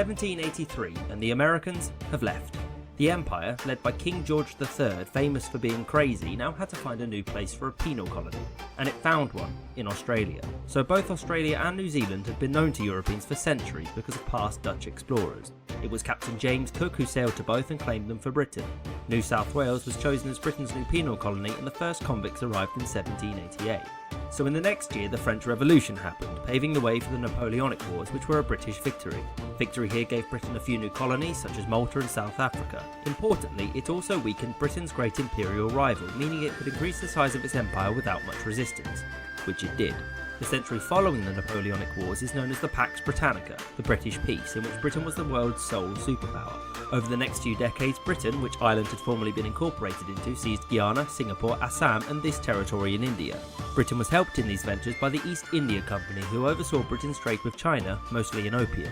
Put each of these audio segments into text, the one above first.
1783 and the Americans have left. The empire, led by King George III, famous for being crazy, now had to find a new place for a penal colony, and it found one in Australia. So both Australia and New Zealand had been known to Europeans for centuries because of past Dutch explorers. It was Captain James Cook who sailed to both and claimed them for Britain. New South Wales was chosen as Britain's new penal colony, and the first convicts arrived in 1788. So in the next year the French Revolution happened, paving the way for the Napoleonic Wars, which were a British victory. Victory here gave Britain a few new colonies such as Malta and South Africa. Importantly, it also weakened Britain's great imperial rival, meaning it could increase the size of its empire without much resistance, which it did. The century following the Napoleonic Wars is known as the Pax Britannica, the British peace, in which Britain was the world's sole superpower. Over the next few decades, Britain, which Ireland had formerly been incorporated into, seized Guyana, Singapore, Assam and this territory in India. Britain was helped in these ventures by the East India Company, who oversaw Britain's trade with China, mostly in opium.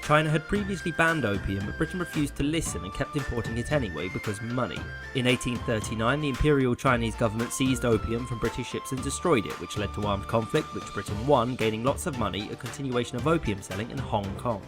China had previously banned opium, but Britain refused to listen and kept importing it anyway because money. In 1839, the Imperial Chinese government seized opium from British ships and destroyed it, which led to armed conflict, which Britain won, gaining lots of money, a continuation of opium selling in Hong Kong.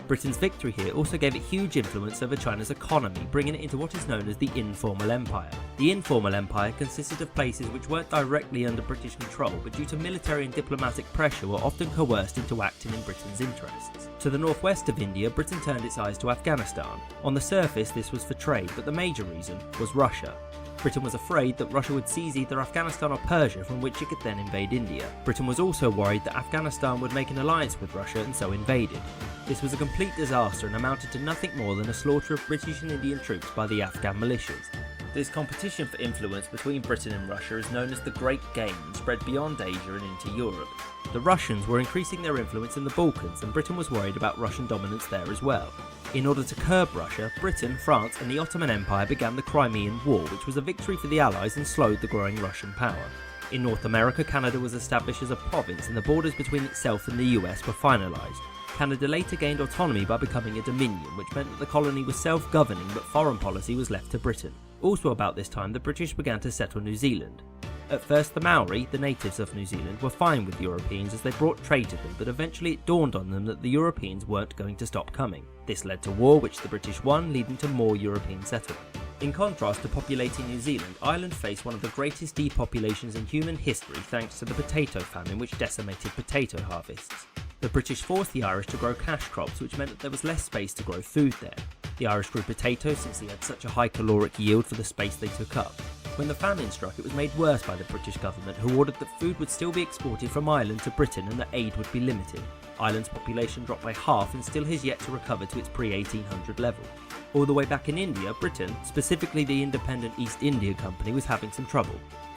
Britain's victory here also gave it huge influence over China's economy, bringing it into what is known as the informal empire. The informal empire consisted of places which weren't directly under British control, but due to military and diplomatic pressure were often coerced into acting in Britain's interests. To the northwest of India, Britain turned its eyes to Afghanistan. On the surface this was for trade, but the major reason was Russia. Britain was afraid that Russia would seize either Afghanistan or Persia, from which it could then invade India. Britain was also worried that Afghanistan would make an alliance with Russia and so invade it. This was a complete disaster and amounted to nothing more than a slaughter of British and Indian troops by the Afghan militias. This competition for influence between Britain and Russia is known as the Great Game and spread beyond Asia and into Europe. The Russians were increasing their influence in the Balkans, and Britain was worried about Russian dominance there as well. In order to curb Russia, Britain, France and the Ottoman Empire began the Crimean War, which was a victory for the Allies and slowed the growing Russian power. In North America, Canada was established as a province and the borders between itself and the US were finalised. Canada later gained autonomy by becoming a dominion, which meant that the colony was self-governing but foreign policy was left to Britain. Also about this time, the British began to settle New Zealand. At first the Maori, the natives of New Zealand, were fine with Europeans as they brought trade to them, but eventually it dawned on them that the Europeans weren't going to stop coming. This led to war, which the British won, leading to more European settlement. In contrast to populating New Zealand, Ireland faced one of the greatest depopulations in human history thanks to the potato famine, which decimated potato harvests. The British forced the Irish to grow cash crops, which meant that there was less space to grow food there. The Irish grew potatoes since they had such a high caloric yield for the space they took up. When the famine struck, it was made worse by the British government, who ordered that food would still be exported from Ireland to Britain and that aid would be limited. Ireland's population dropped by half and still has yet to recover to its pre-1800 level. All the way back in India, Britain, specifically the independent East India Company, was having some trouble.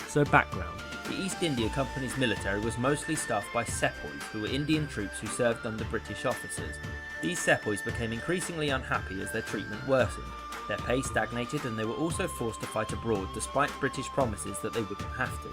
So background. The East India Company's military was mostly staffed by sepoys, who were Indian troops who served under British officers. These sepoys became increasingly unhappy as their treatment worsened. Their pay stagnated and they were also forced to fight abroad despite British promises that they wouldn't have to.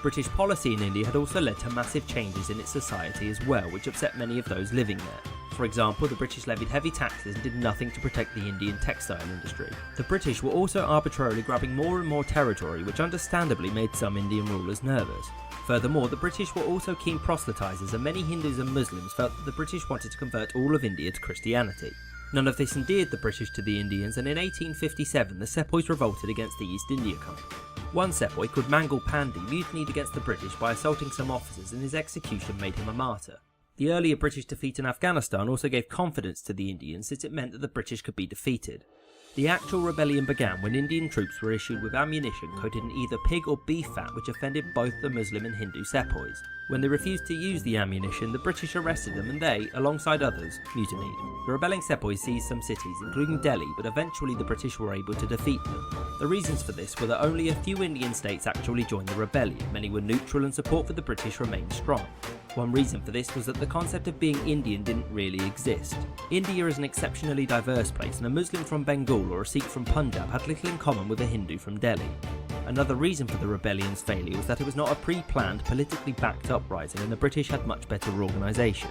British policy in India had also led to massive changes in its society as well, which upset many of those living there. For example, the British levied heavy taxes and did nothing to protect the Indian textile industry. The British were also arbitrarily grabbing more and more territory, which understandably made some Indian rulers nervous. Furthermore, the British were also keen proselytisers, and many Hindus and Muslims felt that the British wanted to convert all of India to Christianity. None of this endeared the British to the Indians, and in 1857 the Sepoys revolted against the East India Company. One Sepoy, called Mangal Pandey, mutinied against the British by assaulting some officers, and his execution made him a martyr. The earlier British defeat in Afghanistan also gave confidence to the Indians, since it meant that the British could be defeated. The actual rebellion began when Indian troops were issued with ammunition coated in either pig or beef fat, which offended both the Muslim and Hindu sepoys. When they refused to use the ammunition, the British arrested them and they, alongside others, mutinied. The rebelling sepoys seized some cities, including Delhi, but eventually the British were able to defeat them. The reasons for this were that only a few Indian states actually joined the rebellion, many were neutral, and support for the British remained strong. One reason for this was that the concept of being Indian didn't really exist. India is an exceptionally diverse place, and a Muslim from Bengal or a Sikh from Punjab had little in common with a Hindu from Delhi. Another reason for the rebellion's failure was that it was not a pre-planned, politically backed uprising, and the British had much better organisation.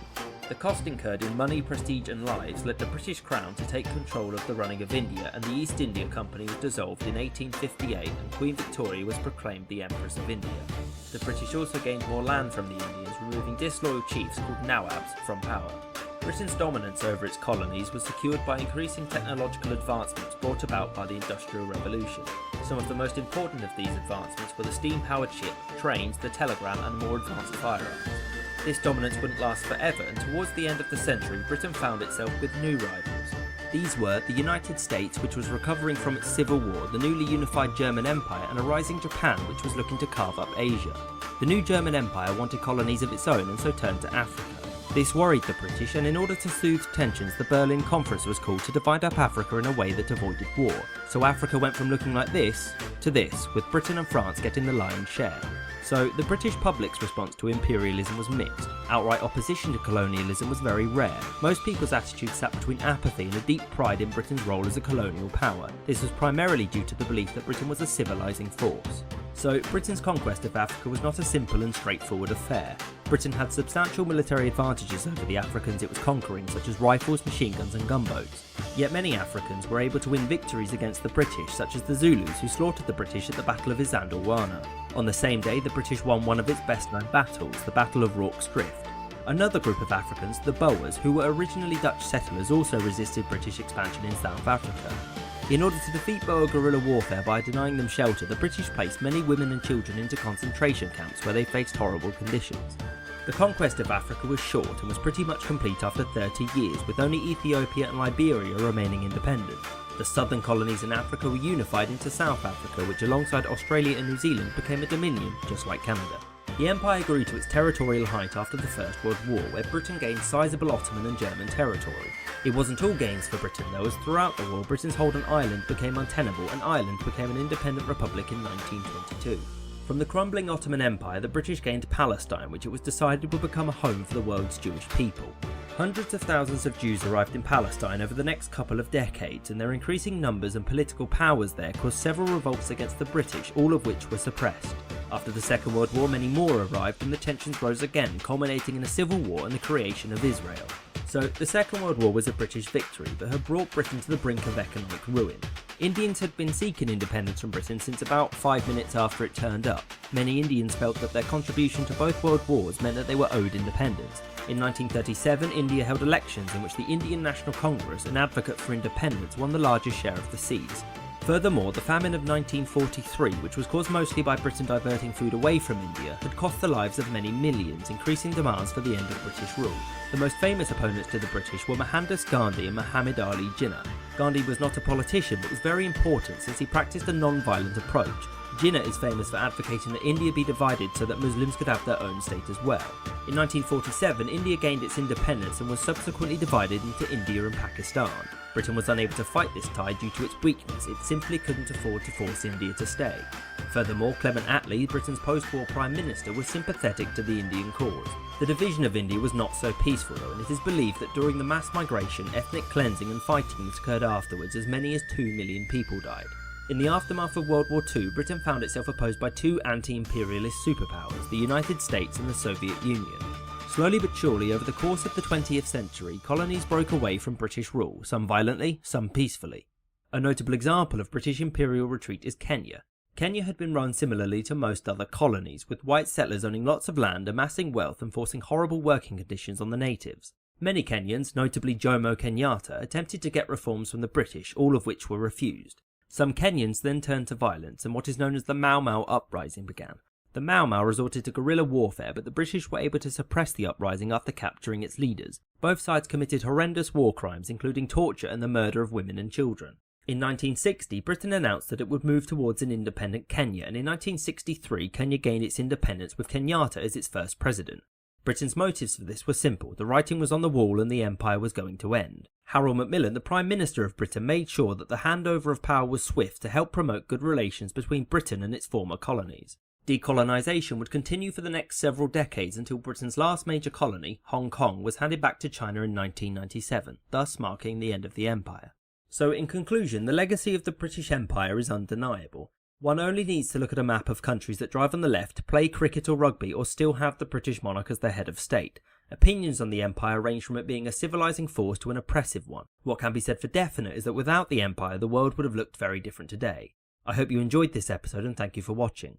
The cost incurred in money, prestige and lives led the British Crown to take control of the running of India, and the East India Company was dissolved in 1858 and Queen Victoria was proclaimed the Empress of India. The British also gained more land from the Indians, removing disloyal chiefs called Nawabs from power. Britain's dominance over its colonies was secured by increasing technological advancements brought about by the Industrial Revolution. Some of the most important of these advancements were the steam-powered ship, trains, the telegram and more advanced firearms. This dominance wouldn't last forever, and towards the end of the century Britain found itself with new rivals. These were the United States, which was recovering from its civil war, the newly unified German Empire, and a rising Japan, which was looking to carve up Asia. The new German Empire wanted colonies of its own and so turned to Africa. This worried the British, and in order to soothe tensions, the Berlin Conference was called to divide up Africa in a way that avoided war. So Africa went from looking like this to this, with Britain and France getting the lion's share. So the British public's response to imperialism was mixed. Outright opposition to colonialism was very rare. Most people's attitude sat between apathy and a deep pride in Britain's role as a colonial power. This was primarily due to the belief that Britain was a civilising force. So Britain's conquest of Africa was not a simple and straightforward affair. Britain had substantial military advantages over the Africans it was conquering, such as rifles, machine guns and gunboats. Yet many Africans were able to win victories against the British, such as the Zulus, who slaughtered the British at the Battle of Isandlwana. On the same day, the British won one of its best-known battles, the Battle of Rorke's Drift. Another group of Africans, the Boers, who were originally Dutch settlers, also resisted British expansion in South Africa. In order to defeat Boer guerrilla warfare by denying them shelter, the British placed many women and children into concentration camps where they faced horrible conditions. The conquest of Africa was short and was pretty much complete after 30 years, with only Ethiopia and Liberia remaining independent. The southern colonies in Africa were unified into South Africa, which alongside Australia and New Zealand became a dominion, just like Canada. The empire grew to its territorial height after the First World War, where Britain gained sizable Ottoman and German territory. It wasn't all gains for Britain though, as throughout the war Britain's hold on Ireland became untenable and Ireland became an independent republic in 1922. From the crumbling Ottoman Empire, the British gained Palestine, which it was decided would become a home for the world's Jewish people. Hundreds of thousands of Jews arrived in Palestine over the next couple of decades, and their increasing numbers and political powers there caused several revolts against the British, all of which were suppressed. After the Second World War, many more arrived and the tensions rose again, culminating in a civil war and the creation of Israel. So, the Second World War was a British victory, but had brought Britain to the brink of economic ruin. Indians had been seeking independence from Britain since about 5 minutes after it turned up. Many Indians felt that their contribution to both world wars meant that they were owed independence. In 1937, India held elections in which the Indian National Congress, an advocate for independence, won the largest share of the seats. Furthermore, the famine of 1943, which was caused mostly by Britain diverting food away from India, had cost the lives of many millions, increasing demands for the end of British rule. The most famous opponents to the British were Mohandas Gandhi and Muhammad Ali Jinnah. Gandhi was not a politician, but was very important since he practiced a non-violent approach. Jinnah is famous for advocating that India be divided so that Muslims could have their own state as well. In 1947, India gained its independence and was subsequently divided into India and Pakistan. Britain was unable to fight this tide due to its weakness. It simply couldn't afford to force India to stay. Furthermore, Clement Attlee, Britain's post-war Prime Minister, was sympathetic to the Indian cause. The division of India was not so peaceful though, and it is believed that during the mass migration, ethnic cleansing and fighting occurred afterwards, as many as 2 million people died. In the aftermath of World War II, Britain found itself opposed by two anti-imperialist superpowers, the United States and the Soviet Union. Slowly but surely, over the course of the 20th century, colonies broke away from British rule, some violently, some peacefully. A notable example of British imperial retreat is Kenya. Kenya had been run similarly to most other colonies, with white settlers owning lots of land, amassing wealth and forcing horrible working conditions on the natives. Many Kenyans, notably Jomo Kenyatta, attempted to get reforms from the British, all of which were refused. Some Kenyans then turned to violence, and what is known as the Mau Mau uprising began. The Mau Mau resorted to guerrilla warfare, but the British were able to suppress the uprising after capturing its leaders. Both sides committed horrendous war crimes, including torture and the murder of women and children. In 1960, Britain announced that it would move towards an independent Kenya, and in 1963, Kenya gained its independence with Kenyatta as its first president. Britain's motives for this were simple. The writing was on the wall and the empire was going to end. Harold Macmillan, the Prime Minister of Britain, made sure that the handover of power was swift to help promote good relations between Britain and its former colonies. Decolonization would continue for the next several decades until Britain's last major colony, Hong Kong, was handed back to China in 1997, thus marking the end of the empire. So in conclusion, the legacy of the British Empire is undeniable. One only needs to look at a map of countries that drive on the left, play cricket or rugby, or still have the British monarch as their head of state. Opinions on the empire range from it being a civilising force to an oppressive one. What can be said for definite is that without the empire, the world would have looked very different today. I hope you enjoyed this episode and thank you for watching.